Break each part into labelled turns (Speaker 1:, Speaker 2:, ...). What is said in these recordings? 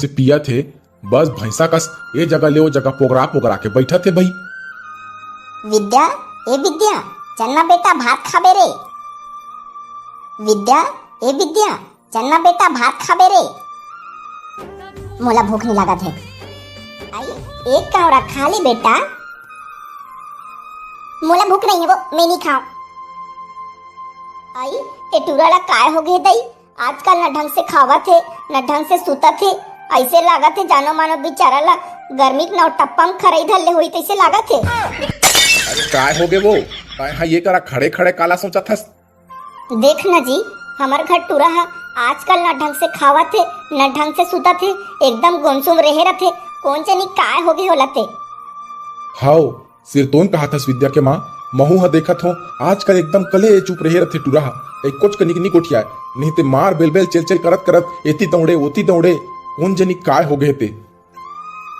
Speaker 1: से पिया थे, बस भैंसा कस ये जगह ले वो जगह पोगरा पोगरा के बैठा थे भाई।
Speaker 2: विद्या, ए विद्या, चलना बेटा भात खाबे रे। विद्या, ए विद्या, चलना बेटा भात खाबे रे। मोला भूख नहीं लगा थे। आई एक कावड़ा खा ली बेटा। मोला भूख नहीं है वो, मैं नहीं खाऊं। आई ए टूराला काय हो गए दई, आजकल न ढंग से खावा थे न ढंग से सुता थे। ऐसे लागा थे जानो मानो बेचारा ला गर्मी के नौ टप्पा में खरई धरले हुई तैसे लागा थे।
Speaker 1: अरे काय हो गए वो, हाँ ये करा खड़े खड़े काला सोचा था।
Speaker 2: देख ना जी, हमार घर टूरा है, आजकल न ढंग से खावा थे न ढंग से सुता थे, एकदम गुमसुम रहे रथे। कौन चनी काय हो गए होला थे।
Speaker 1: हाउ सिरतोन कहा था विद्या के माँ, महू हा देखा थो आजकल एकदम कले चुप रहे रथे टूरा। एक कुछ कनिक नहीं कोठिया नहीं ते मार बेल बेल चल चल करत करत एती दौड़े ओती दौड़े, कौन जनी काय हो गए थे।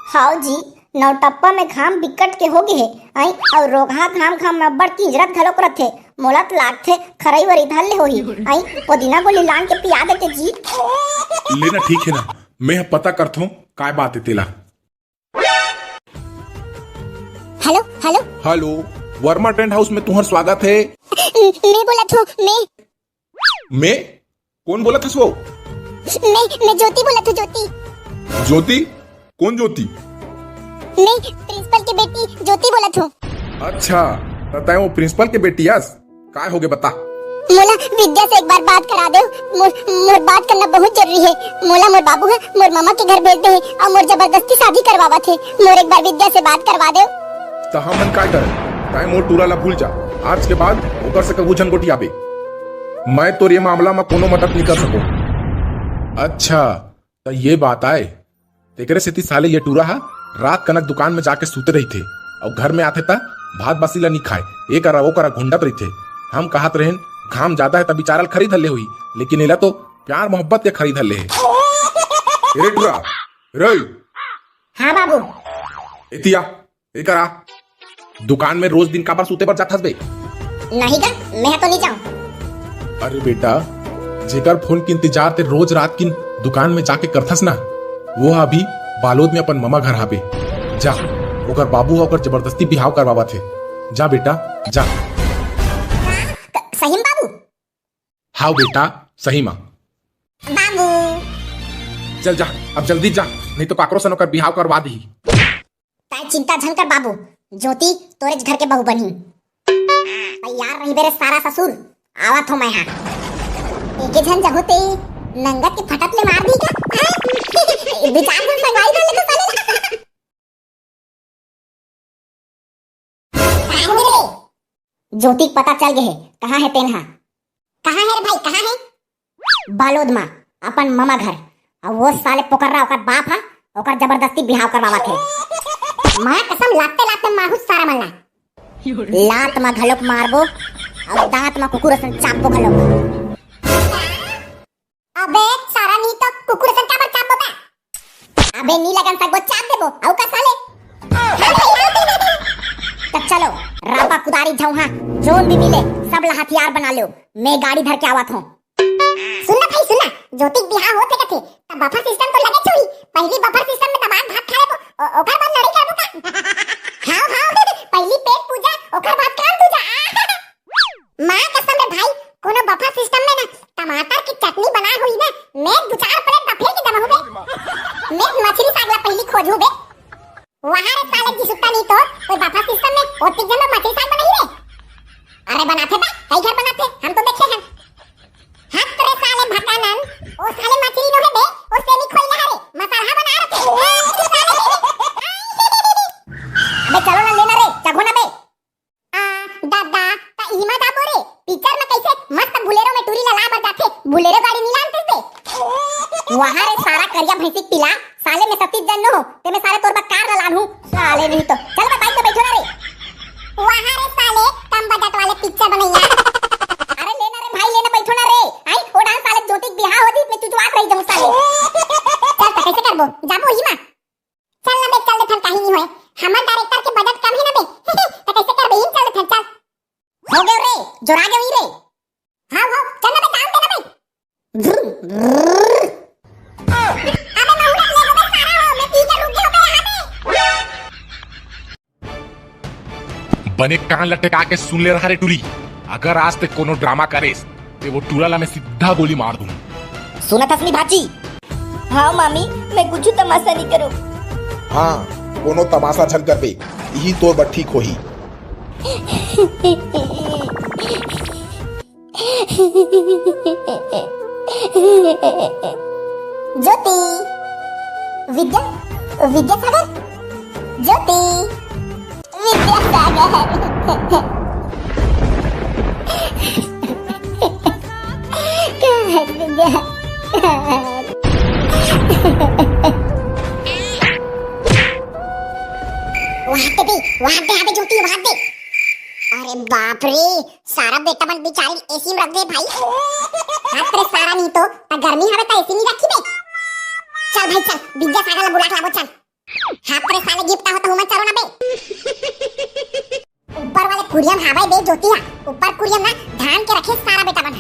Speaker 2: हाउ जी, नौटप्पा में घाम बिकट के हो गए आई, और रोगहा घाम घाम में अब्बड़ तीजरत घलोक रथे। मोला तो लागथे खरई वरी धरले होही आई, पुदीना गोली लान के पिया देते जी।
Speaker 1: लेना ठीक है ना, मैं पता करता हूँ काय बात है तेला।
Speaker 2: Hello hello
Speaker 1: hello, Verma tent house में तुम्हार स्वागत है।
Speaker 2: मैं बोला थो,
Speaker 1: मैं कौन बोला था वो?
Speaker 2: मैं ज्योति बोला थो, ज्योति।
Speaker 1: ज्योति? कौन ज्योति?
Speaker 2: मैं प्रिंसिपल की बेटी ज्योति बोला थो।
Speaker 1: अच्छा, बताए वो प्रिंसिपल के बेटी यस, काय हो गए बता।
Speaker 2: मोला विद्या से एक बार बात करा दे, मोर बात करना बहुत जरूरी है। मोला मोर बाबू है मोर मामा के घर भेज दे और मोर जबरदस्ती शादी करवावा थे। मोर एक बार विद्या से बात करवा दे।
Speaker 1: तो हमन काय करे, काय मोर टूरा ला भूल जा, आज के बाद ऊपर से कबू झनकोटी आबे। मैं तो ये मामला में कोनो मदद नहीं कर सको। अच्छा तो ये बात आए, तेरे से साले ये टूरा हा रात कनक दुकान में जाके सूते रही थे और घर में आते था भात बासीला नहीं खाए, ये करा वो करा घुंडत रही थे। हम कहत रहे घाम ज्यादा है तब बेचारा खरीद ले हुई, लेकिन एला तो प्यार मोहब्बत के खरीद ले है। रे टूरा रे।
Speaker 2: हाँ बाबू।
Speaker 1: एतिया ए करा दुकान में रोज दिन का बार सूते पर जाथस बे?
Speaker 2: नहीं का, मैं तो नहीं जाऊं।
Speaker 1: अरे बेटा, जेकर फोन के इंतजार ते रोज रात की दुकान में जाके करथस ना, वो अभी बालोद में अपन मामा घर हाबे। जा ओकर बाबू होकर जबरदस्ती बिहाव करवावा थे। जा बेटा जा।
Speaker 2: सही बाबू?
Speaker 1: हाँ बेटा सही माँ।
Speaker 2: बाबू
Speaker 1: चल जा, अब जल्दी जा, नहीं तो काकरो सन ओकर बिहाव करवा दी।
Speaker 2: ताई चिंता झन कर बाबू, ज्योति तोरे घर के बहू बनी। तैयार रही बेरे सारा ससुर, आवत हो मैं यहाँ। एके झन जहोते नंगत के फटक ले मार दी का? विचार से संगाई डाले तो साले। ज्योति पता चल गए कहाँ है तेनहा? कहाँ है रे भाई, कहाँ है? बालोद माँ अपन मामा घर, और वो साले पोकर्रा ओकर बाप हा, ओकर जबरदस्ती बिहाव करवावा थे। माँ कसम लाते लाते माहू सारा मल्ला, लात मा घलोक मारबो और दांत मा कुकुर सन चापबो घलोक। अबे सारा नी तो कुकुर सन काबर चापबो बा? अबे नी लगन सकबो चाप देबो औ का साले। तब चलो रापा कुदारी झौहा जोन भी मिले सब ला हथियार बना लो, मैं गाड़ी धर के आवत हूँ। सुनना भाई सुनना, ज्योतिक बिहाव होते कथे तब बफर सिस्टम तो लगे छोड़ी, पहली बफर सिस्टम में दबान भात खाए को ओकर बाद लड़ी करबो का। हां हां पहली पेट पूजा ओकर बाद काम तुजा। मां कसम रे भाई, कोनो बफर सिस्टम में ना टमाटर की चटनी बना हुई ना, मैं दो चार प्लेट बफे की दम होबे। मैं मछली सागला पहली खोजू बे, वहां रे साले जी सुत्ता नहीं तो कोई बफर सिस्टम में ओती जन मछली साग बनाई रे। अरे बनाते बा, कई घर बनाते हम तो देखे हैं। हाथ रे साले भटानन, ओ साले मछली नो है बे, ओ सेमी खोइला रे मसाला बना रखे। अबे चलो ना लेना रे, चघो ना बे। दादा ता इमा दाबो रे, पिक्चर में कैसे मस्त बुलेरो में टूरी ला बर जाथे, बुलेरो गाड़ी नहीं लानते बे। वहां रे सारा करिया भैंसी पिला, साले में 37 जन नो ते में साले तोर बा कार लान हूं, साले नहीं तो चल बा बाइक पे बैठो ना रे। वहां रे साले कम बजट वाले पिक्चर बनैया। अरे लेना रे भाई लेना, बैठो ना रे। आई ओ डांस साले ज्योतिक बिहाव होदी में चुचवात रही जम साले। चल त कैसे करबो, जाबो ही मा। चल ना बे, चल दे थन काहे नहीं होए, हमर डायरेक्टर के बजट कम है ना बे। त कैसे करबे, चल दे थन चल। हो गए रे, जोरा गए रे। हां हां चल ना बे, काम दे ना बे। अबे माहू ले ले
Speaker 1: बने कान लटका के सुन ले रहा रे टूरी। अगर आज तक कोनो ड्रामा करे तो वो टूराला में सीधा गोली मार दूं।
Speaker 2: सुना था अपनी भाजी। हाँ मामी, मैं कुछ तमाशा नहीं करूं।
Speaker 1: हाँ, कोनो तमाशा झन कर बे, यही तो बट ठीक होही।
Speaker 2: ज्योति, विद्यासागर, ज्योति, विद्यासागर। वहां दे ज्योति, वहां दे। अरे बाप रे, सारा बेटा मन बेचारी एसी में रख दे भाई। हाथ रे सारा नहीं तो गर्मी हवे त एसी नहीं रखी बे। चल भाई चल, विद्यासागर ला बुला के लाबो चल। हाथ रे साले गिफ्ट होता हुमा चलो ना बे। ऊपर वाले कुरियम हावे बे ज्योतिया, ऊपर कुरियम ना धान के रखे सारा बेटा मन।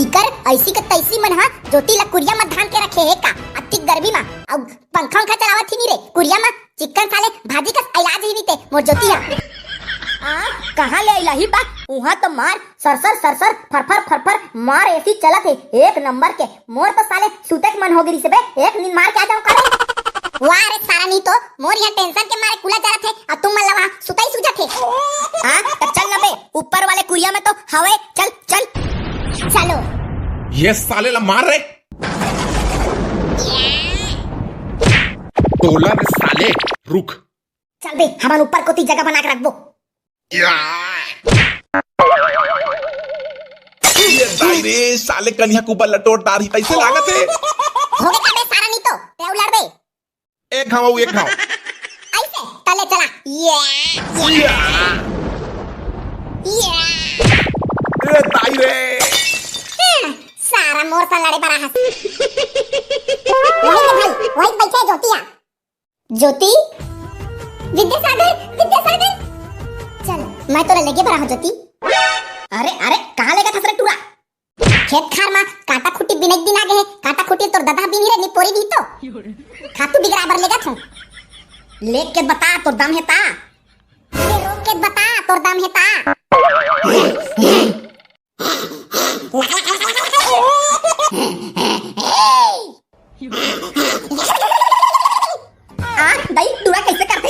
Speaker 2: इकर ऐसी के तैसी मन हा ज्योति ला कुरियम में धान के रखे है का अति गर्मी में। अब पंखा चलावत ही नहीं रे कुरियम में। चिकन साले भाजी का इलाज ही नहीं ते मोर ज्योतिया। कहाँ ले इलाही बा? वहाँ तो मार सरसर सरसर फरफर फरफर मार ऐसी चलत है एक नंबर के। मोर तो साले सुते के मन हो गई से बे, एक नींद मार के आ जाऊं करे। वाह रे सारा नहीं तो मोर यहाँ टेंशन के मारे कुला जरत है और तुम मन वहाँ सुता ही सूझत है। हाँ तो चल ना बे, ऊपर वाले कुरिया में तो हवे। चल चल चलो।
Speaker 1: ये साले ला मार रहे टोला रे साले, रुक।
Speaker 2: चल बे, हम ऊपर को ती जगह बना के रखबो।
Speaker 1: ये दायरे साले कन्या कुबल लटोट डारी कैसे लागत है?
Speaker 2: हो गया बे सारा नहीं तो ते उलड़ बे।
Speaker 1: एक खाओ एक खाओ।
Speaker 2: ऐसे तले चला।
Speaker 1: ये दायरे
Speaker 2: सारा मोर सा लड़े बरा हंस। वही भाई, वही बैठे ज्योतिया। ज्योति, विद्यासागर, विद्यासागर। चल मैं तोरे लेके बरा हूं ज्योति। अरे अरे कहां लेगा थसरे टूरा? खेत खार में काटा खुटी बिने दिन आगे है। काटा खुटी तोर दादा बिनी रे नी पोरी दी तो खातू बिगड़ा बर लेगा थो। लेके बता तोर दम है ता। ये रोक के बता तोर दम है ता। भाई टूरा कैसे करते?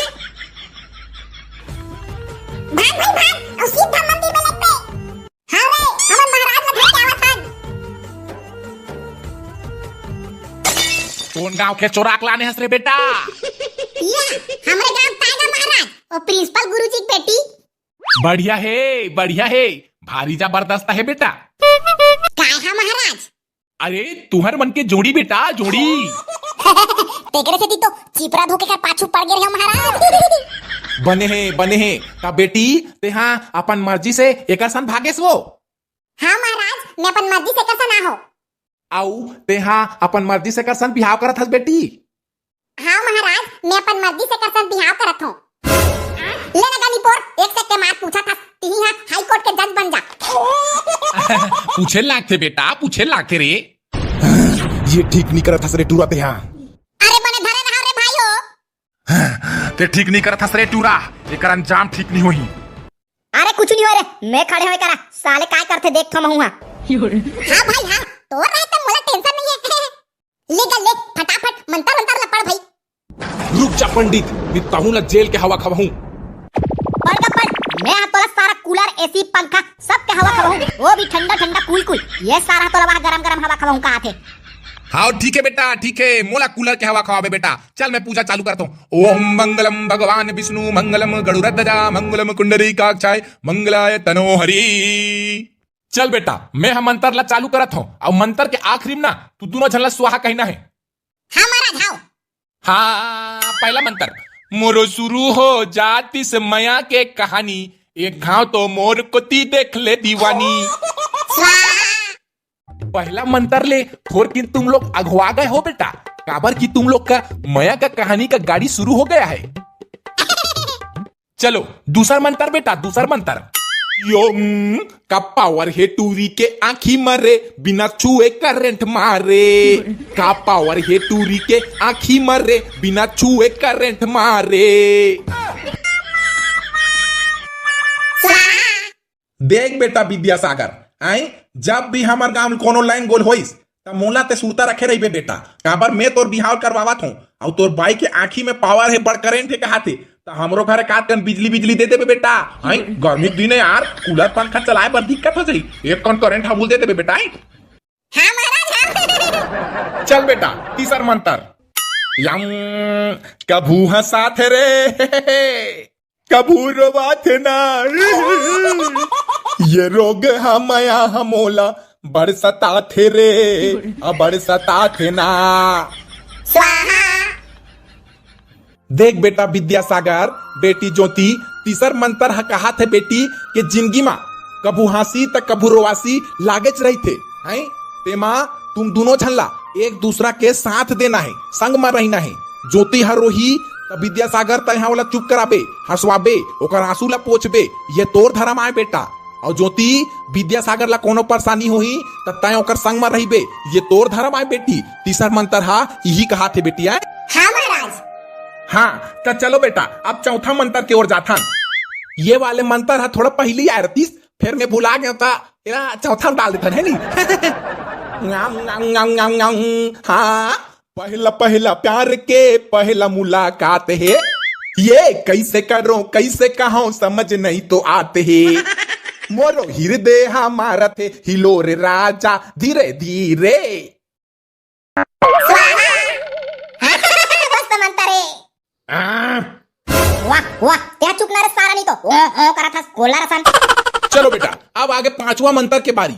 Speaker 2: भाग भाई भाग और सीधा मंदिर में लग पे। हाँ रे, हमें महाराज ने भेजा हुआ था।
Speaker 1: कौन गांव के चोराक लाने हंस रे बेटा?
Speaker 2: या हमारे गांव ताजा महाराज और प्रिंसिपल गुरुजी की बेटी।
Speaker 1: बढ़िया है, भारी जबरदस्त है बेटा।
Speaker 2: काय है महाराज?
Speaker 1: अरे तुहर मन के जोड़ी बेटा, जोड़ी।
Speaker 2: तेकरे से तो चिपरा धोके कर पाछू पड़ गए हो महाराज।
Speaker 1: बने हैं का बेटी ते हाँ अपन मर्जी से एकर सन भागेस वो।
Speaker 2: हाँ महाराज, मैं अपन मर्जी से कैसा ना हो।
Speaker 1: आउ ते हाँ अपन मर्जी से कर सन बिहाव करत हस बेटी।
Speaker 2: हाँ महाराज, मैं अपन मर्जी से कर सन बिहाव करत हूँ। ले ना गलीपोर, एक से के मार पूछा था तिही हाँ हाई कोर्ट के जज बन जा।
Speaker 1: पूछे लागे बेटा, पूछे लागे रे। ये ठीक नहीं करत हस रे टूरा ते हाँ।
Speaker 2: अरे बने धरे रहा रे भाइयों।
Speaker 1: ते ठीक नहीं करत हस रे टूरा, एकर अंजाम ठीक नहीं होही।
Speaker 2: अरे कुछ नहीं हो रे, मैं खड़े होए करा साले काय करते देख थम हुआ। हाँ भाई हाँ, तो रहते मोला टेंशन नहीं है। ले गल ले फटाफट मंतर मंतर लपड़ भाई।
Speaker 1: रुक जा पंडित, निताहू ला जेल के हवा खवाहू।
Speaker 2: पढ़ का पढ़, मैं तोला सारा कूलर एसी पंखा सब के हवा खवाहू, वो भी ठंडा ठंडा कूल कूल। ये सारा तोला वहां गरम गरम हवा खवाहू कहा थे।
Speaker 1: हाँ ठीक है बेटा, ठीक है, मोला कूलर के हवा खवाबे बेटा। चल मैं पूजा चालू करता हूँ। ओम मंगलम भगवान विष्णु मंगलम गरुड़ध्वजा मंगलम कुंडरीकाक्षाय मंगलाय तनोहरि। चल बेटा, मैं हम मंत्र ला चालू करत हूँ और मंत्र के आखिरी में ना तू दोनों झन ला स्वाहा कहना है।
Speaker 2: हाँ महाराज हाँ।
Speaker 1: हाँ पहला मंत्र। मोरो शुरू हो जाती से मया के कहानी, एक घाव तो मोर कोती देख ले दीवानी। पहला मंत्र ले थोर कि तुम लोग अगवा गए हो बेटा, काबर की तुम लोग का मया का कहानी का गाड़ी शुरू हो गया है। चलो दूसरा मंत्र बेटा, दूसरा मंत्र। योम का पावर है टूरी के आंखी मरे बिना छुए करंट मारे। का पावर है टूरी के आंखी मरे बिना छुए करंट मारे। देख बेटा विद्यासागर, आई जब भी हमार गांव में कोनो लाइन गोल होइस तब मोला ते सुरता रखे रही बेटा। काबर मैं तोर बिहाव करवावत हूँ और तोर बाई के आंखी में पावर है, बड़ करेंट है कहाते तो हमरो घर काट कर बिजली बिजली दे देबे बेटा। आई गर्मी के दिन है यार, कूलर पंखा चलाए पर दिक्कत हो जाई, एक कौन करेंट हमूल दे देबे बेटा।
Speaker 2: हाँ महाराज हाँ।
Speaker 1: चल बेटा तीसर मंत्र। यम कभू हंसात रे कभू रोवात ना, ये रोग हमया हमोला बरसता थे रे बरसता थे ना।
Speaker 2: स्वाहा।
Speaker 1: देख बेटा विद्यासागर, बेटी ज्योति तीसर मंत्र हा कहा थे बेटी कि जिंदगी में कभू हंसी त कभू रोवासी लागेच रही थे। हैं तेमा तुम दोनों झल्ला एक दूसरा के साथ देना है, संग में रहना है। ज्योति हर रोही त विद्यासागर तहा वाला चुप कराबे, हंसवाबे, ओकर आंसू ला पोछबे, ये तोर धर्म आए बेटा। और ज्योति विद्यासागर ला कोनो परेशानी होही त तय ओकर संग में रहिबे, ये तोर धर्म आए बेटी। तीसर मंत्र हा यही कहा थे बेटी। आए
Speaker 2: हाँ महाराज।
Speaker 1: हाँ तो चलो बेटा अब चौथा मंत्र की ओर जाता। ये वाले मंत्र है थोड़ा पहले आए रतीस, फिर मैं भुला गया था, चौथा डाल देता है नी। हाँ पहला पहला प्यार के पहला मुलाकात है, ये कैसे करो कैसे कहो समझ नहीं तो आते है। मोरो हृदय हमारा थे हिलोर राजा धीरे धीरे।
Speaker 2: वाह वाह, क्या चुप ना रे सारा, नहीं तो ओ करा था गोला रसन।
Speaker 1: चलो बेटा अब आगे पांचवा मंत्र के बारी।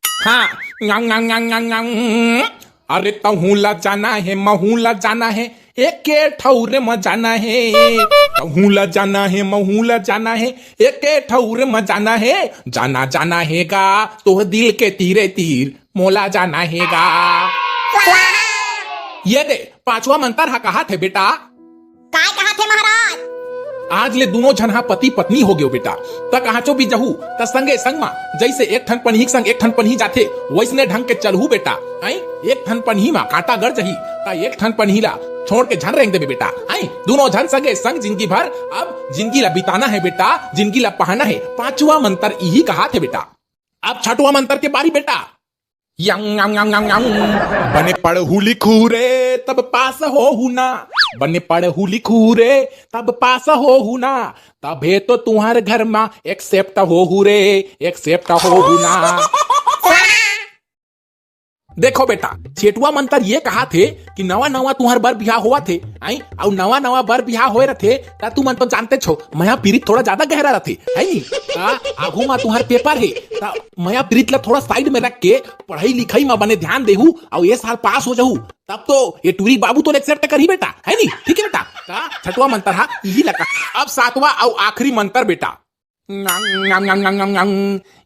Speaker 1: हाँ अरे तहूला जाना है महूला जाना है, एक के ठौरे में जाना है। तहूला जाना है महूला जाना है, एक के ठौरे में जाना है। जाना जाना हैगा तो दिल के तीरे तीर मोला जाना हैगा। ये दे पांचवा मंत्र हा कहा थे बेटा।
Speaker 2: काय कहा थे महाराज।
Speaker 1: आज ले दोनों झन पति पत्नी हो गयो बेटा, त कहाचो भी जहू त संगे संग मा जैसे एक ठन पन्ही संग एक ठन पन्ही जाथे वैसने ढंग के चलहू बेटा। आई एक ठन पन्ही मा कांटा गड़ जही त एक ठन पन्ही ला छोड़ के झन रेंग देबे बेटा। आई दोनों झन संगे संग जिंदगी भर अब जिंदगी ला बिताना है बेटा, जिंदगी ला पहाना है। पांचवा मंत्र यही कहा थे बेटा। अब छठवा मंत्र के बारी बेटा। बने पढ़ू लिखू रे तब पास हो ना, बने पढ़ू लिखू रे तब पास हो ना, तबे तो तुम्हारे घर में एक्सेप्ट हो रे एक्सेप्ट हो ना। देखो बेटा छेटुआ मंत्र ये कहा थे कि नवा नवा तुम्हार बर बिहार हुआ थे। आई और नवा नवा बर बिहार होए रथे ता तू मन तो जानते छो मया पीरित थोड़ा ज्यादा गहरा रथे है नी। आगू मा तुम्हार पेपर है ता मया पीरित ला थोड़ा साइड में रख के पढ़ाई लिखाई में बने ध्यान देहू और ये साल पास हो जाहू, तब तो ये टूरी बाबू तो एक्सेप्ट कर ही बेटा, है नी। ठीक है बेटा छठवा मंत्र हा यही लगा। अब सातवां और आखिरी मंत्र बेटा।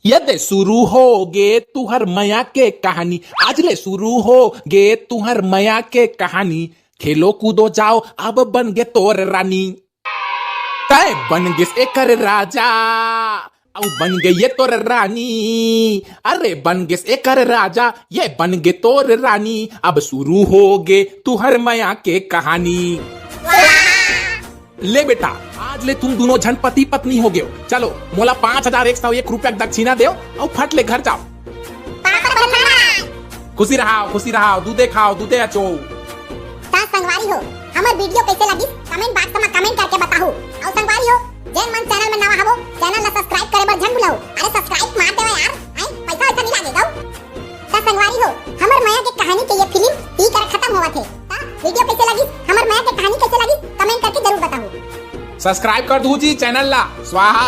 Speaker 1: यदि शुरू हो गे तुहर मया के कहानी, आज ले शुरू हो गे तुहर मया के कहानी। खेलो कूदो जाओ अब बन गे तोर रानी, तय बन गे एकर राजा और बन गई ये तोर रानी। अरे बन गे एकर राजा ये बन गे तोर रानी, अब शुरू हो गे तुहर मया के कहानी। ले बेटा आज ले तुम दोनों झन पति पत्नी हो गए। चलो मोला 5101 रुपया दक्षिणा दो और फट ले घर जाओ। खुशी रहा दूधे खाओ दूधे अचो।
Speaker 2: संगवारी हो हमार वीडियो कैसे लगी कमेंट बॉक्स में कमेंट करके बताओ। और संगवारी हो जैन मन चैनल में नवा हबो चैनल ला सब्सक्राइब करे बर झन भुलाओ। अरे सब्सक्राइब मार देवा यार, आई पैसा ऐसा नहीं लगेगा। ता संगवारी हो हमार माया के कहानी के ये फिल्म ती कर खत्म हुआ थे। ता वीडियो कैसे लगी हमार माया के कहानी कैसे लगी कमेंट करके जरूर बताओ।
Speaker 1: सब्सक्राइब कर दू जी चैनल ला। स्वाहा।